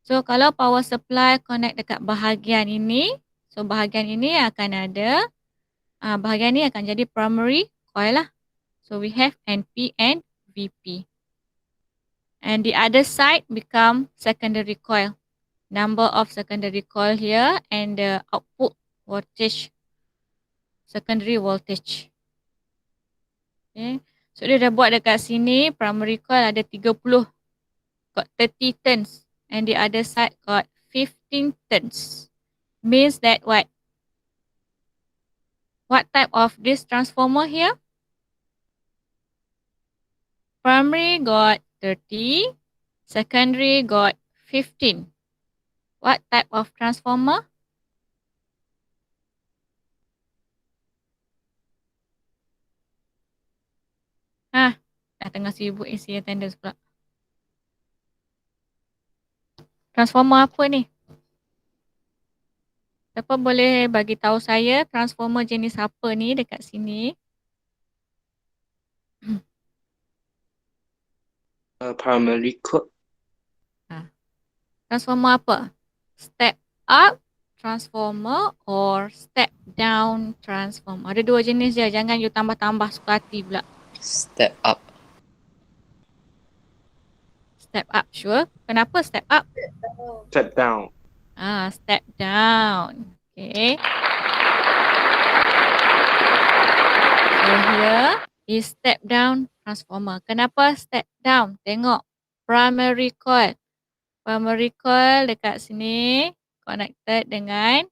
So, kalau power supply connect dekat bahagian ini, so bahagian ini akan ada, bahagian ini akan jadi primary coil lah. So, we have NP and VP. And the other side become secondary coil. Number of secondary coil here and the output voltage, secondary voltage. Okay. So, dia dah buat dekat sini, primary coil ada 30. Got 30 turns. And the other side got 15 turns. Means that what? What type of this transformer here? Primary got 30. Secondary got 15. What type of transformer? Dah tengah sibuk isi attendance pula. Transformer apa ni? Siapa boleh bagi tahu saya transformer jenis apa ni dekat sini? Primary coil. Transformer apa? Step up transformer or step down transformer? Ada dua jenis je. Jangan you tambah-tambah suka hati pula. Step up. Step up, sure. Kenapa step up? Step down. Step down. Okay. So here is step down transformer. Kenapa step down? Tengok primary coil. Primary coil dekat sini connected dengan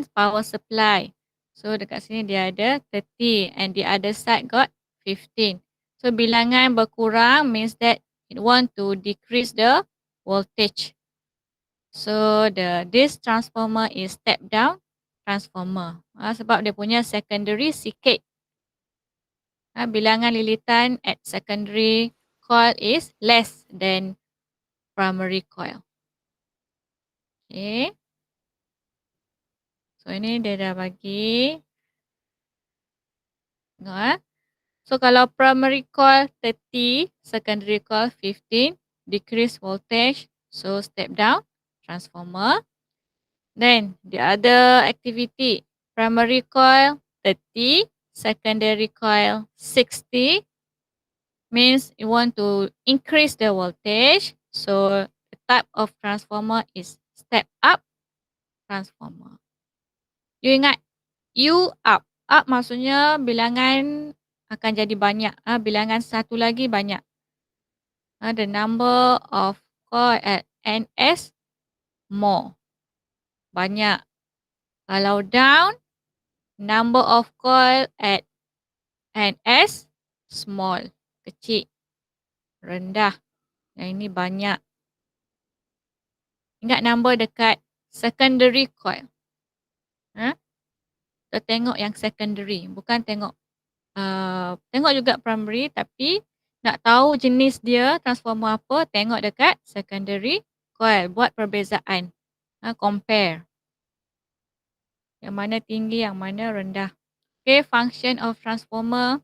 power supply. So dekat sini dia ada 30 and the other side got 15. So bilangan berkurang means that it want to decrease the voltage. So this transformer is step down transformer. Sebab dia punya secondary sikit. Bilangan lilitan at secondary coil is less than primary coil. Okay. So ini dia dah bagi. Tengok So kalau primary coil 30, secondary coil 15, decrease voltage, so step down transformer. Then the other activity, primary coil 30, secondary coil 60, means you want to increase the voltage. So the type of transformer is step up transformer. You ingat, U up. Up maksudnya bilangan akan jadi banyak. Bilangan satu lagi banyak. The number of coil at NS more. Banyak. Kalau down, number of coil at NS small. Kecil. Rendah. Yang ini banyak. Ingat number dekat secondary coil. Kita tengok yang secondary. Bukan tengok tengok juga primary tapi nak tahu jenis dia transformer apa, tengok dekat secondary coil. Buat perbezaan. Compare. Yang mana tinggi, yang mana rendah. Okay, function of transformer.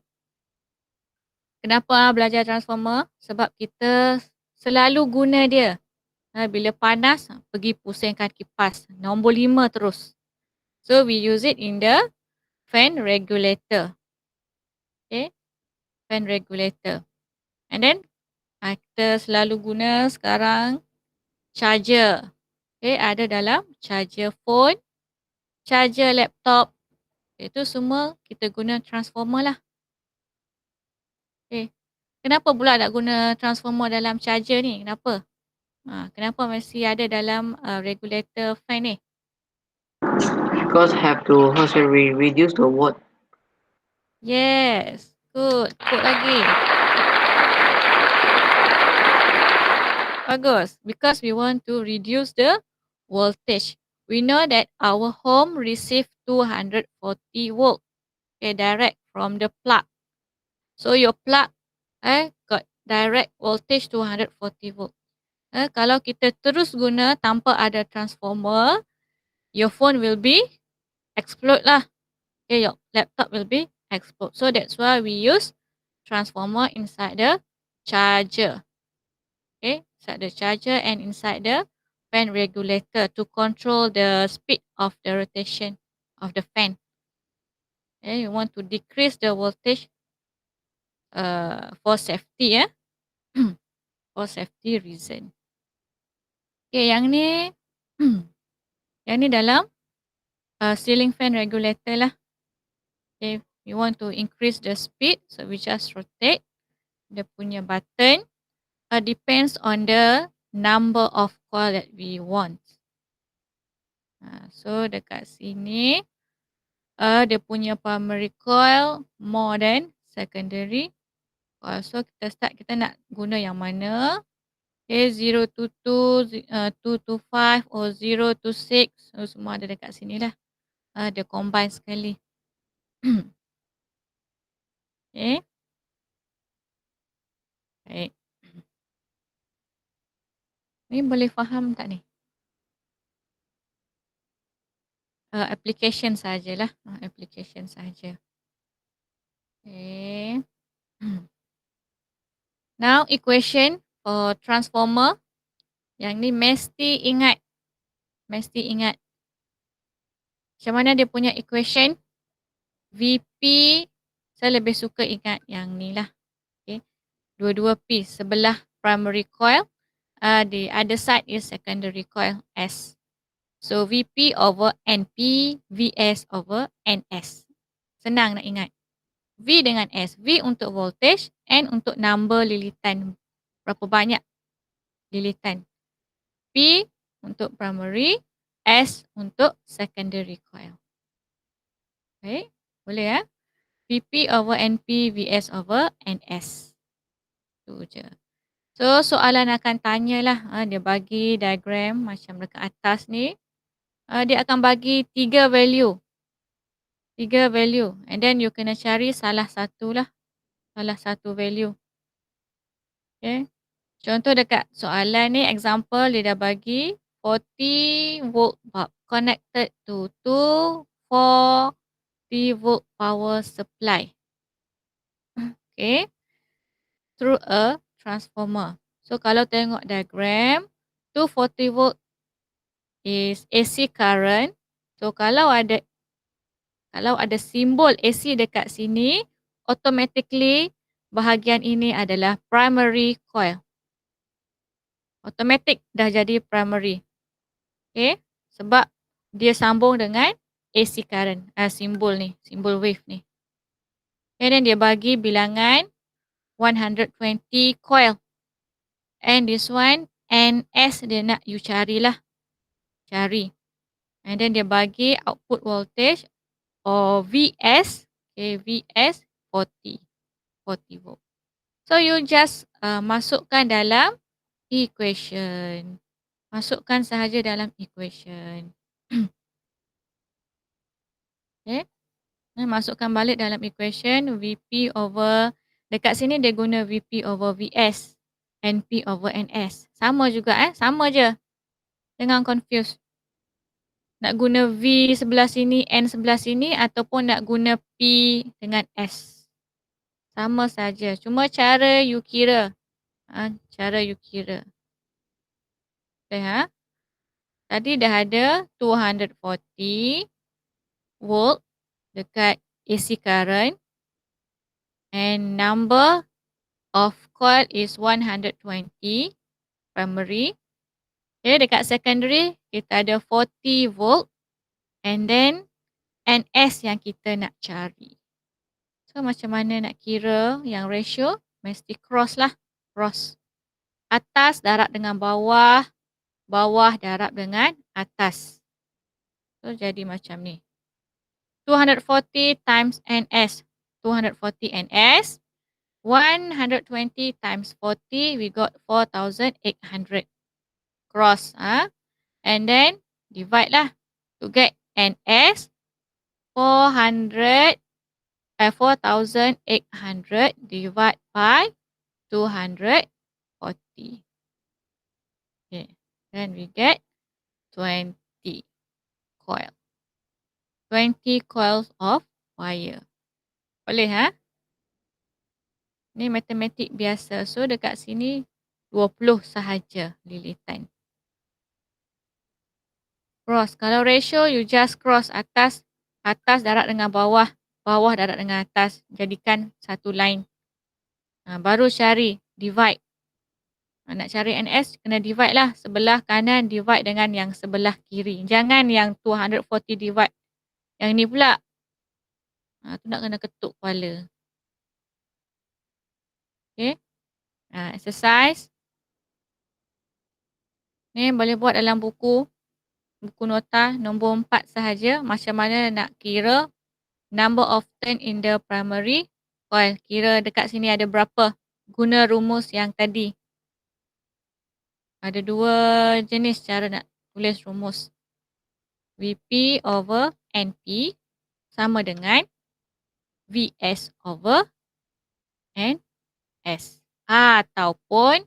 Kenapa belajar transformer? Sebab kita selalu guna dia. Bila panas, pergi pusingkan kipas. Nombor 5 terus. So, we use it in the fan regulator. Okay, fan regulator. And then, kita selalu guna sekarang charger. Okay, ada dalam charger phone, charger laptop. Itu semua kita guna transformer lah. Okay. Kenapa pula nak guna transformer dalam charger ni? Kenapa? Kenapa mesti ada dalam regulator fan ni? Because have to reduce the watt. Yes. Good. Good lagi. Bagus. Because we want to reduce the voltage. We know that our home receive 240 volt. Okay, direct from the plug. So your plug got direct voltage 240 volt. Kalau kita terus guna tanpa ada transformer, your phone will be explode lah. Okay, your laptop will be explode. So that's why we use transformer inside the charger. Okay, inside the charger and inside the fan regulator to control the speed of the rotation of the fan. Okay, you want to decrease the voltage for safety, for safety reason. Okay, yang ni dalam ceiling fan regulator lah. Okay, we want to increase the speed, so we just rotate. Dia punya button depends on the number of coil that we want. So dekat sini dia punya primary coil more than secondary coil. So kita start, kita nak guna yang mana. Okay, 0 to 2, 2 to 5 or 0 to 6. So semua ada dekat sini lah. Dia combine sekali. Okay. Baik. Ni boleh faham tak ni? Application sajalah. Application saja. Okay. Now equation for transformer. Yang ni mesti ingat. Mesti ingat. Macam mana dia punya equation? VP. Saya lebih suka ingat yang ni lah. Okay. Dua-dua P. Sebelah primary coil. The other side is secondary coil S. So VP over NP, VS over NS. Senang nak ingat. V dengan S. V untuk voltage, N untuk number lilitan. Berapa banyak lilitan. P untuk primary, S untuk secondary coil. Okay, boleh ya? VP over NP, VS over NS. Itu je. So soalan akan tanyalah, dia bagi diagram macam dekat atas ni. Dia akan bagi 3 value. 3 value. And then you kena cari salah satu lah. Salah satu value. Okay. Contoh dekat soalan ni, example dia dah bagi 40 volt bulb connected to 240 volt power supply. Okay. Through a transformer. So kalau tengok diagram, 240 volt is AC current. So kalau ada simbol AC dekat sini, automatically bahagian ini adalah primary coil. Automatic dah jadi primary. Okay, sebab dia sambung dengan AC current, simbol ni, simbol wave ni. Okay, then dia bagi bilangan 120 coil. And this one, NS dia nak you carilah. Cari. And then dia bagi output voltage or VS. Okay, VS 40 volt. So you just masukkan dalam equation. Masukkan sahaja dalam equation. Okay. Masukkan balik dalam equation. VP over, dekat sini dia guna VP over VS. NP over NS. Sama juga sama je. Jangan confuse. Nak guna V sebelah sini, N sebelah sini ataupun nak guna P dengan S. Sama saja. Cuma cara you kira. Cara you kira. Okay, tadi dah ada 240 volt dekat AC current. And number of coil is 120 primary. Okay, dekat secondary kita ada 40 volt. And then NS yang kita nak cari. So macam mana nak kira yang ratio? Mesti cross lah. Cross. Atas darab dengan bawah. Bawah darab dengan atas. So jadi macam ni. 240 times NS. 240 NS. 120 times 40. We got 4,800. Cross. And then divide lah. To get NS. 4,800 divided by 240. Okay. Then we get 20 coil. 20 coils of wire. Boleh Ni matematik biasa. So dekat sini 20 sahaja lilitan. Cross. Kalau ratio you just cross atas. Atas darab dengan bawah. Bawah darab dengan atas. Jadikan satu line. Baru cari. Divide. Nak cari NS, kena divide lah. Sebelah kanan divide dengan yang sebelah kiri. Jangan yang 240 divide. Yang ni pula. Tu nak kena ketuk kepala. Okay. Exercise. Ni boleh buat dalam buku. Buku nota nombor 4 sahaja. Macam mana nak kira number of turn in the primary Koi, kira dekat sini ada berapa? Guna rumus yang tadi. Ada dua jenis cara nak tulis rumus. VP over NP sama dengan VS over NS. Ataupun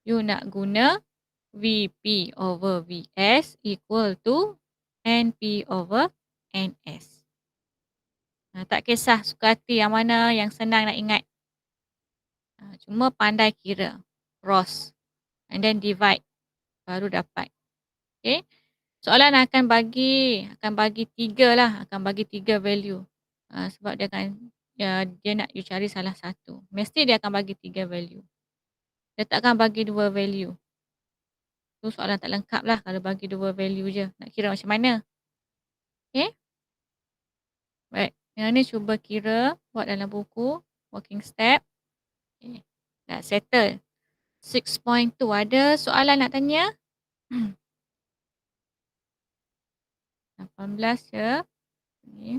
you nak guna VP over VS equal to NP over NS. Tak kisah, suka hati yang mana yang senang nak ingat. Cuma pandai kira. Cross. And then divide. Baru dapat. Okay. Soalan akan bagi tiga lah. Akan bagi tiga value. Sebab dia akan, dia nak you cari salah satu. Mesti dia akan bagi tiga value. Dia takkan bagi dua value. Tu soalan tak lengkap lah kalau bagi dua value je. Nak kira macam mana. Okay. Baik. Yang ni cuba kira. Buat dalam buku. Working step. Okay. Dah settle. 6.2. Ada soalan nak tanya? 18 je. Okay.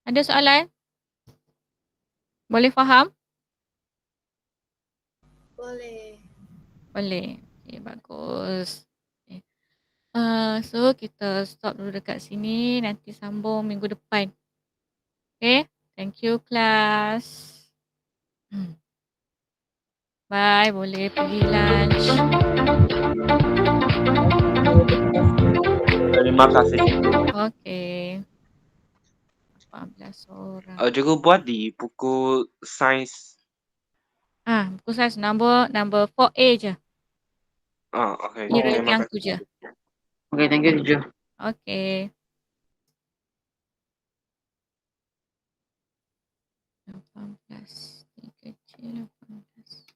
Ada soalan? Boleh faham? Boleh. Boleh. Okay, bagus. Okay. So, kita stop dulu dekat sini. Nanti sambung minggu depan. Okay. Thank you, class. Bye. Boleh pergi lunch. Terima kasih, cikgu. Okay. 18 orang. Cikgu buat di buku sains. Buku saiz number 4A je. Okay. Kira Terima yang kasih. tu je. Okay, thank you, teacher. Okay. 18. Ni kecil 18.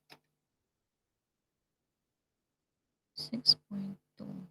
6.2.